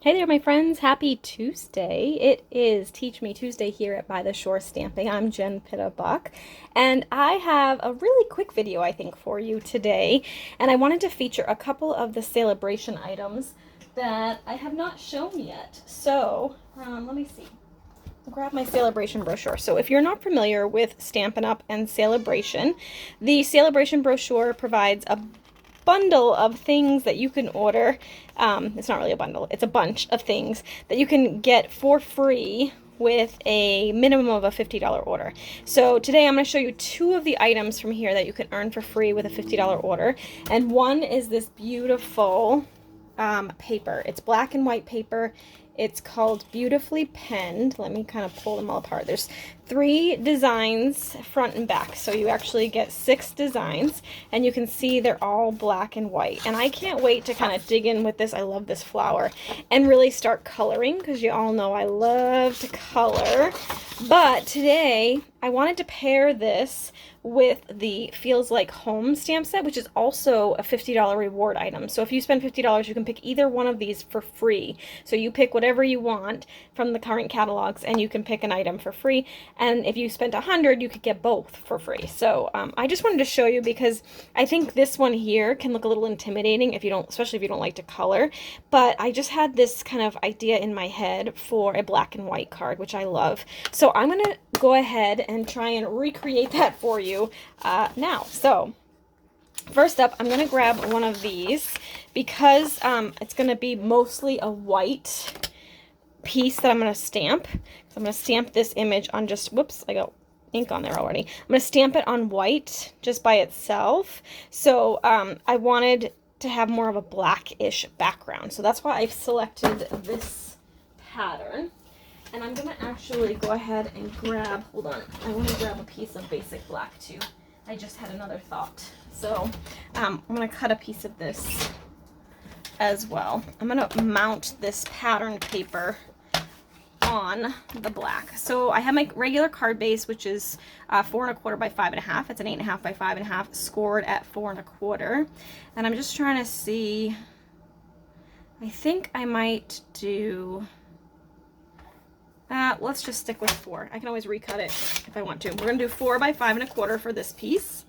Hey there, my friends. Happy Tuesday. It is Teach Me Tuesday here at By the Shore Stamping. I'm Jen Buck, and I have a really quick video, I think, for you today. And I wanted to feature a couple of the celebration items that I have not shown yet. So, let me see. I'll grab my celebration brochure. So if you're not familiar with Stampin' Up! And Celebration, the celebration brochure provides a bundle of things that you can order. It's not really a bundle, it's a bunch of things that you can get for free with a minimum of a $50 order. So today I'm going to show you two of the items from here that you can earn for free with a $50 order. And one is this beautiful paper. It's black and white paper. It's called Beautifully Penned. Let me kind of pull them all apart. There's 3 designs front and back. So you actually get 6 designs, and you can see they're all black and white. And I can't wait to kind of dig in with this. I love this flower, and really start coloring, because you all know I love to color. But today I wanted to pair this with the Feels Like Home stamp set, which is also a $50 reward item. So if you spend $50, you can pick either one of these for free. So you pick whatever you want from the current catalogs, and you can pick an item for free. And if you spent $100, you could get both for free. So I just wanted to show you, because I think this one here can look a little intimidating if you don't, especially if you don't like to color. But I just had this kind of idea in my head for a black and white card, which I love. So I'm gonna go ahead and try and recreate that for you now. So first up, I'm going to grab one of these, because it's going to be mostly a white piece that I'm going to stamp. So I'm going to stamp this image on just, whoops, I got ink on there already. I'm going to stamp it on white just by itself. So I wanted to have more of a blackish background. So that's why I've selected this pattern. And I'm going to actually go ahead and grab, hold on, I want to grab a piece of basic black too. I just had another thought. So I'm going to cut a piece of this as well. I'm going to mount this patterned paper on the black. So I have my regular card base, which is 4 1/4 by 5 1/2. It's an 8 1/2 by 5 1/2, scored at 4 1/4. And I'm just trying to see, I think I might do... let's just stick with 4. I can always recut it if I want to. We're going to do 4 by 5 1/4 for this piece.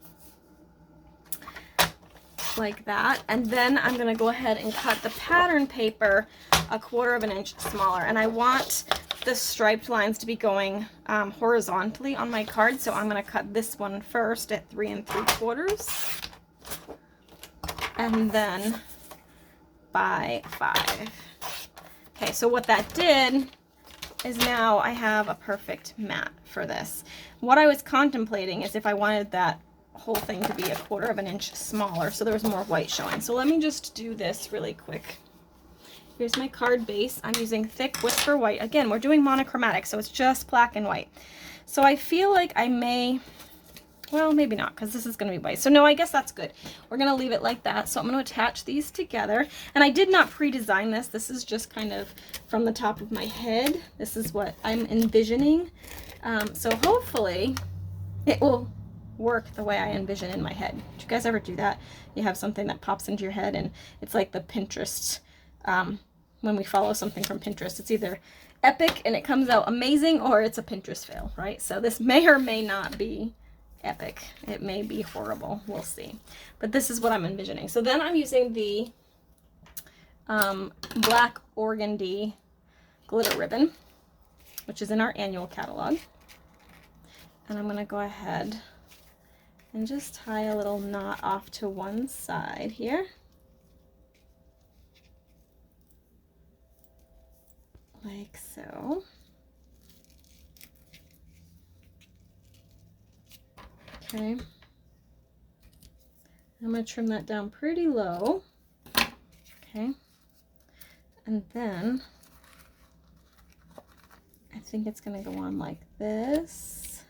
Like that. And then I'm going to go ahead and cut the pattern paper 1/4 inch smaller. And I want the striped lines to be going horizontally on my card. So I'm going to cut this one first at 3 3/4. And then by 5. Okay, so what that did is now I have a perfect mat for this. What I was contemplating is if I wanted that whole thing to be 1/4 inch smaller, so there was more white showing. So let me just do this really quick. Here's my card base. I'm using thick Whisper White. Again, we're doing monochromatic, so it's just black and white. So I feel like I may, well, maybe not, because this is going to be white. So no, I guess that's good. We're going to leave it like that. So I'm going to attach these together. And I did not pre-design this. This is just kind of from the top of my head. This is what I'm envisioning. So hopefully it will work the way I envision in my head. Did you guys ever do that? You have something that pops into your head, and it's like the Pinterest, when we follow something from Pinterest, it's either epic and it comes out amazing, or it's a Pinterest fail, right? So this may or may not be epic. It may be horrible. We'll see. But this is what I'm envisioning. So then I'm using the black organdy glitter ribbon, which is in our annual catalog. And I'm going to go ahead and just tie a little knot off to one side here. Like so. Okay. I'm going to trim that down pretty low. Okay. And then I think it's going to go on like this.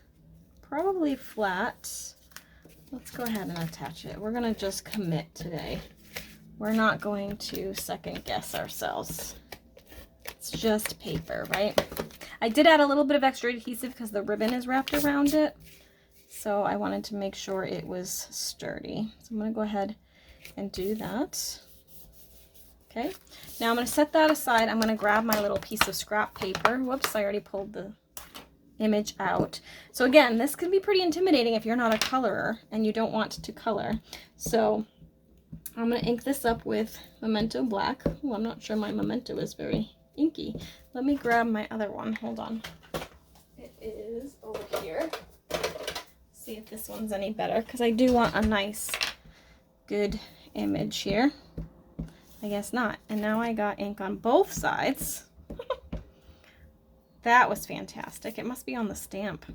Probably flat. Let's go ahead and attach it. We're going to just commit today. We're not going to second guess ourselves. It's just paper, right? I did add a little bit of extra adhesive because the ribbon is wrapped around it. So I wanted to make sure it was sturdy. So I'm going to go ahead and do that. Okay, now I'm going to set that aside. I'm going to grab my little piece of scrap paper. Whoops, I already pulled the image out. So again, this can be pretty intimidating if you're not a colorer and you don't want to color. So I'm going to ink this up with Memento Black. Oh, I'm not sure my Memento is very inky. Let me grab my other one. Hold on. It is over here. See if this one's any better, because I do want a nice, good image here. I guess not. And now I got ink on both sides. That was fantastic. It must be on the stamp.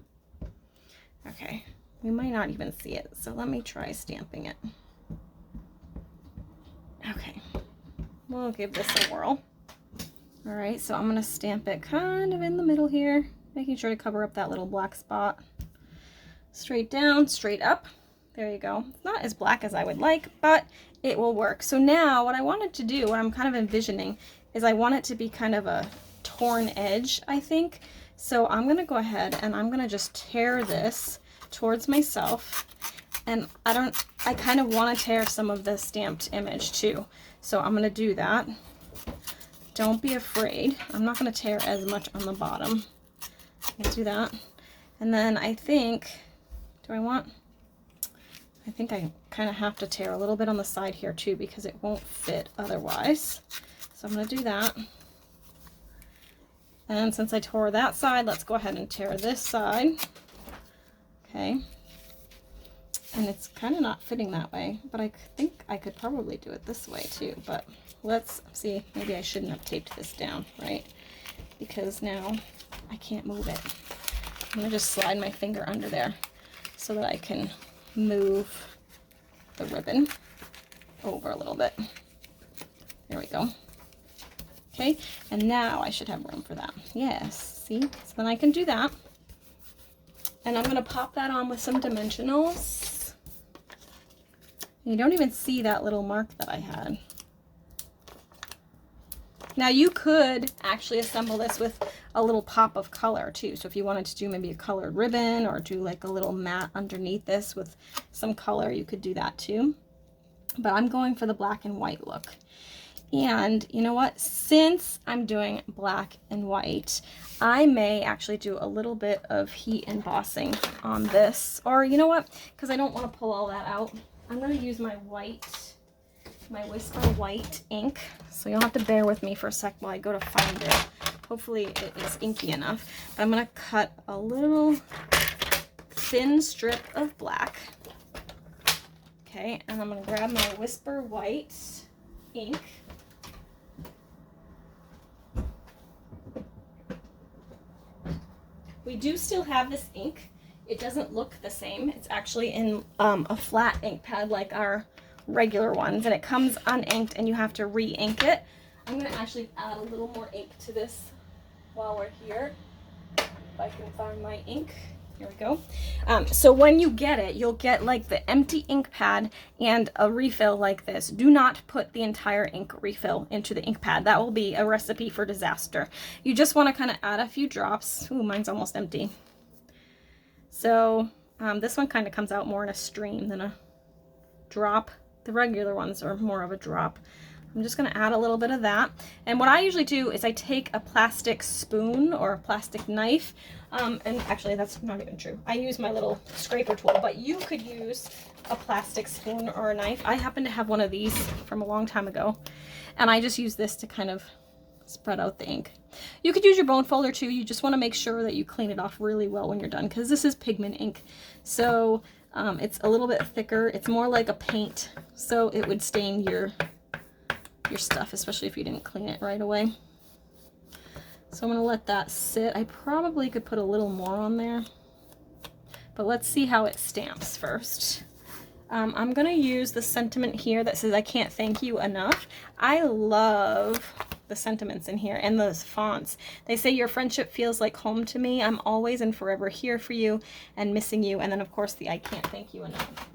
Okay, we might not even see it, so let me try stamping it. Okay, we'll give this a whirl. All right, so I'm gonna stamp it kind of in the middle here, making sure to cover up that little black spot. Straight down, straight up. There you go. It's not as black as I would like, but it will work. So now what I wanted to do, what I'm kind of envisioning, is I want it to be kind of a torn edge, I think. So I'm going to go ahead and I'm going to just tear this towards myself. And I kind of want to tear some of the stamped image too. So I'm going to do that. Don't be afraid. I'm not going to tear as much on the bottom. I'll do that. And then I think, I think I kind of have to tear a little bit on the side here too, because it won't fit otherwise. So I'm going to do that. And since I tore that side, let's go ahead and tear this side. Okay. And it's kind of not fitting that way, but I think I could probably do it this way too. But let's see, maybe I shouldn't have taped this down, right? Because now I can't move it. I'm going to just slide my finger under there so that I can move the ribbon over a little bit. There we go. Okay, and now I should have room for that. Yes, see? So then I can do that. And I'm going to pop that on with some dimensionals. You don't even see that little mark that I had. Now you could actually assemble this with a little pop of color too. So if you wanted to do maybe a colored ribbon or do like a little mat underneath this with some color, you could do that too. But I'm going for the black and white look. And you know what? Since I'm doing black and white, I may actually do a little bit of heat embossing on this. Or you know what? Because I don't want to pull all that out, I'm going to use my Whisper White ink. So you'll have to bear with me for a sec while I go to find it. Hopefully it is inky enough. But I'm going to cut a little thin strip of black. Okay, and I'm going to grab my Whisper White ink. We do still have this ink. It doesn't look the same. It's actually in a flat ink pad like our regular ones, and it comes uninked and you have to re-ink it. I'm going to actually add a little more ink to this while we're here. If I can find my ink. Here we go. So when you get it, you'll get like the empty ink pad and a refill like this. Do not put the entire ink refill into the ink pad. That will be a recipe for disaster. You just want to kind of add a few drops. Ooh, mine's almost empty. So this one kind of comes out more in a stream than a drop. The regular ones are more of a drop. I'm just going to add a little bit of that. And what I usually do is I take a plastic spoon or a plastic knife. And actually that's not even true. I use my little scraper tool, but you could use a plastic spoon or a knife. I happen to have one of these from a long time ago. And I just use this to kind of spread out the ink. You could use your bone folder too. You just want to make sure that you clean it off really well when you're done, because this is pigment ink. So it's a little bit thicker. It's more like a paint. So it would stain your stuff, especially if you didn't clean it right away. So I'm going to let that sit. I probably could put a little more on there, but let's see how it stamps first. I'm going to use the sentiment here that says, "I can't thank you enough." I love the sentiments in here and those fonts. They say, "Your friendship feels like home to me. I'm always and forever here for you and missing you." And then of course the "I can't thank you enough,"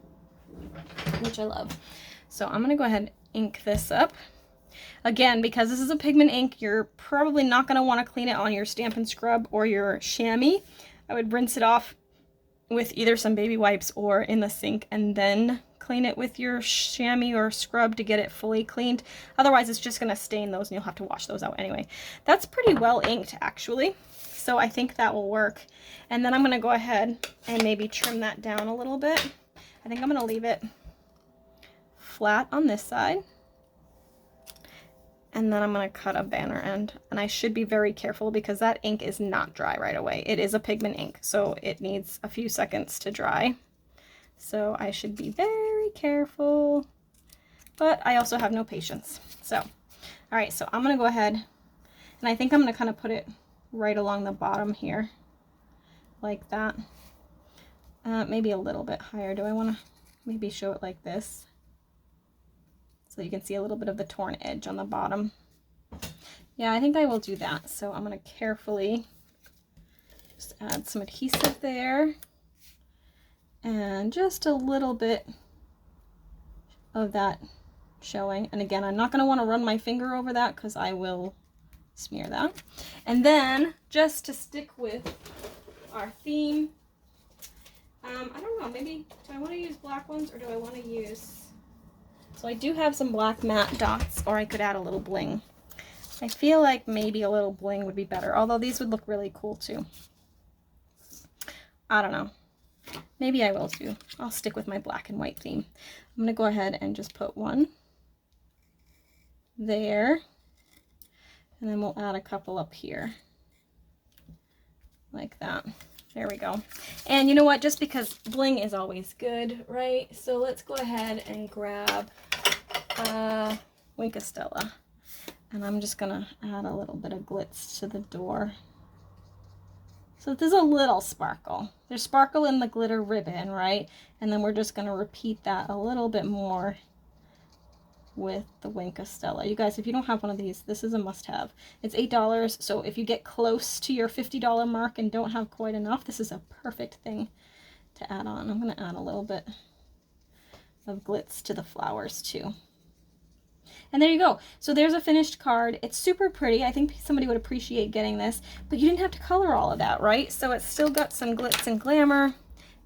which I love. So I'm going to go ahead and ink this up. Again, because this is a pigment ink, you're probably not going to want to clean it on your Stampin' Scrub or your chamois. I would rinse it off with either some baby wipes or in the sink and then clean it with your chamois or scrub to get it fully cleaned. Otherwise, it's just going to stain those and you'll have to wash those out anyway. That's pretty well inked, actually. So I think that will work. And then I'm going to go ahead and maybe trim that down a little bit. I think I'm going to leave it flat on this side. And then I'm going to cut a banner end. And I should be very careful because that ink is not dry right away. It is a pigment ink, so it needs a few seconds to dry. So I should be very careful. But I also have no patience. So, all right, so I'm going to go ahead. And I think I'm going to kind of put it right along the bottom here. Like that. Maybe a little bit higher. Do I want to maybe show it like this? So you can see a little bit of the torn edge on the bottom. Yeah, I think I will do that. So I'm going to carefully just add some adhesive there. And just a little bit of that showing. And again, I'm not going to want to run my finger over that because I will smear that. And then, just to stick with our theme, I don't know, maybe, do I want to use black ones or do I want to use... So I do have some black matte dots, or I could add a little bling. I feel like maybe a little bling would be better, although these would look really cool too. I don't know. Maybe I will too. I'll stick with my black and white theme. I'm going to go ahead and just put one there, and then we'll add a couple up here, like that. There we go. And you know what? Just because bling is always good, right? So let's go ahead and grab Wink of Stella. And I'm just going to add a little bit of glitz to the door. So there's a little sparkle. There's sparkle in the glitter ribbon, right? And then we're just going to repeat that a little bit more with the Wink of Stella. You guys, if you don't have one of these, this is a must-have. It's $8, so if you get close to your $50 mark and don't have quite enough, this is a perfect thing to add on. I'm going to add a little bit of glitz to the flowers too. And there you go. So there's a finished card. It's super pretty. I think somebody would appreciate getting this, but you didn't have to color all of that, right? So it's still got some glitz and glamour.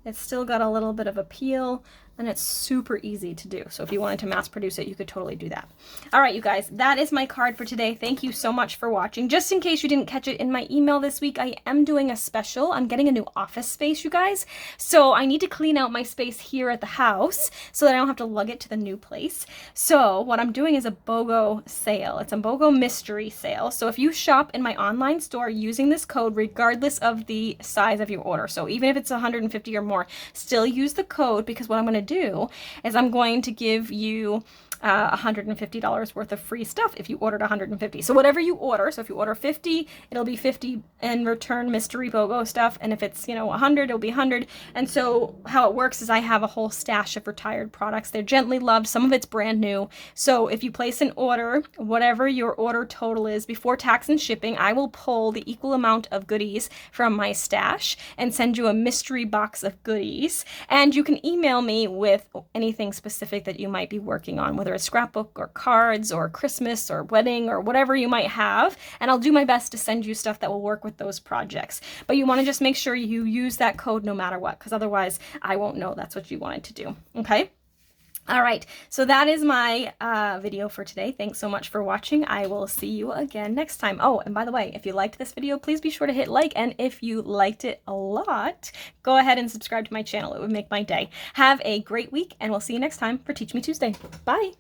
It's still got a little bit of appeal, and it's super easy to do. So if you wanted to mass produce it, you could totally do that. All right, you guys, that is my card for today. Thank you so much for watching. Just in case you didn't catch it in my email this week, I am doing a special. I'm getting a new office space, you guys. So I need to clean out my space here at the house so that I don't have to lug it to the new place. So what I'm doing is a BOGO sale. It's a BOGO mystery sale. So if you shop in my online store using this code, regardless of the size of your order, so even if it's 150 or more, still use the code, because what I'm going to do is I'm going to give you $150 worth of free stuff if you ordered 150. So whatever you order, so if you order 50, it'll be 50 in return Mystery Bogo stuff, and if it's, you know, 100, it'll be 100. And so how it works is I have a whole stash of retired products. They're gently loved. Some of it's brand new. So if you place an order, whatever your order total is before tax and shipping, I will pull the equal amount of goodies from my stash and send you a mystery box of goodies. And you can email me with anything specific that you might be working on, whether a scrapbook or cards or Christmas or wedding or whatever you might have, and I'll do my best to send you stuff that will work with those projects. But you want to just make sure you use that code no matter what, because otherwise I won't know that's what you wanted to do. Okay? All right, so that is my video for today. Thanks so much for watching. I will see you again next time. Oh, and by the way, if you liked this video, please be sure to hit like, and if you liked it a lot, go ahead and subscribe to my channel. It would make my day. Have a great week, and we'll see you next time for Teach Me Tuesday. Bye.